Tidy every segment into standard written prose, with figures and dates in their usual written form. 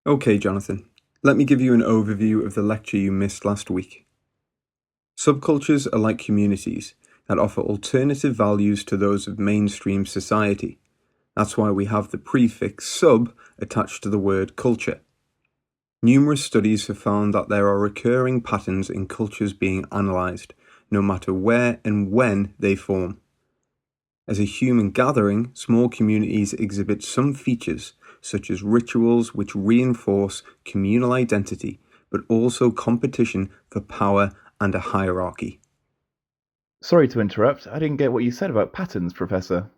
Okay, Jonathan, let me give you an overview of the lecture you missed last week. Subcultures are like communities that offer alternative values to those of mainstream society. That's why we have the prefix sub attached to the word culture. Numerous studies have found that there are recurring patterns in cultures being analysed, no matter where and when they form. As a human gathering, small communities exhibit some features, such as rituals which reinforce communal identity, but also competition for power and a hierarchy. Sorry to interrupt. I didn't get what you said about patterns, Professor.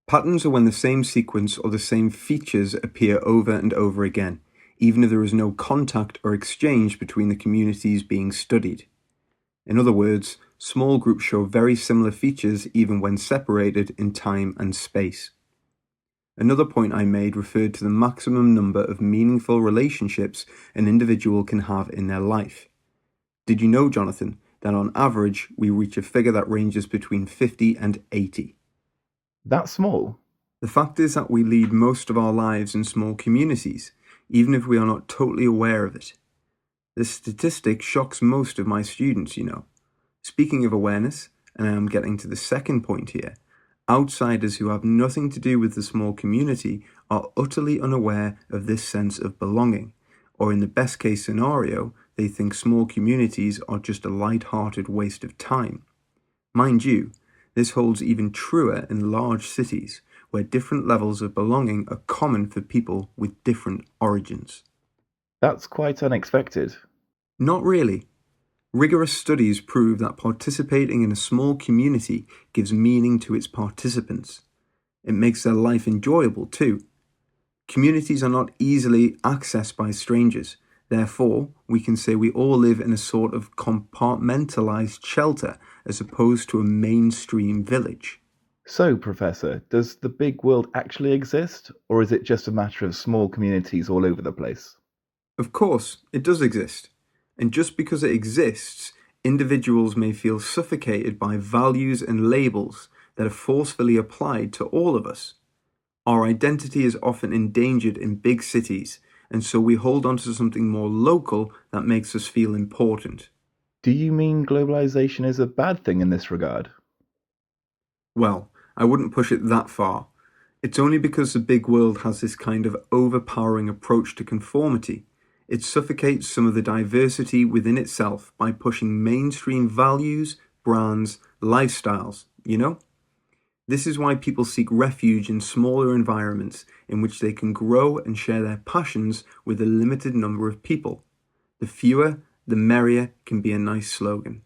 Patterns are when the same sequence or the same features appear over and over again, even if there is no contact or exchange between the communities being studied. In other words, small groups show very similar features even when separated in time and space. Another point I made referred to the maximum number of meaningful relationships an individual can have in their life. Did you know, Jonathan, that on average we reach a figure that ranges between 50 and 80? That small? The fact is that we lead most of our lives in small communities, even if we are not totally aware of it. This statistic shocks most of my students, you know. Speaking of awareness, and I am getting to the second point here, outsiders who have nothing to do with the small community are utterly unaware of this sense of belonging, or in the best case scenario, they think small communities are just a light-hearted waste of time. Mind you, this holds even truer in large cities, where different levels of belonging are common for people with different origins. That's quite unexpected. Not really. Rigorous studies prove that participating in a small community gives meaning to its participants. It makes their life enjoyable too. Communities are not easily accessed by strangers. Therefore, we can say we all live in a sort of compartmentalized shelter as opposed to a mainstream village. So, Professor, does the big world actually exist, or is it just a matter of small communities all over the place? Of course, it does exist. And just because it exists, individuals may feel suffocated by values and labels that are forcefully applied to all of us. Our identity is often endangered in big cities, and so we hold on to something more local that makes us feel important. Do you mean globalization is a bad thing in this regard? Well, I wouldn't push it that far. It's only because the big world has this kind of overpowering approach to conformity. It suffocates some of the diversity within itself by pushing mainstream values, brands, lifestyles, you know? This is why people seek refuge in smaller environments in which they can grow and share their passions with a limited number of people. The fewer, the merrier can be a nice slogan.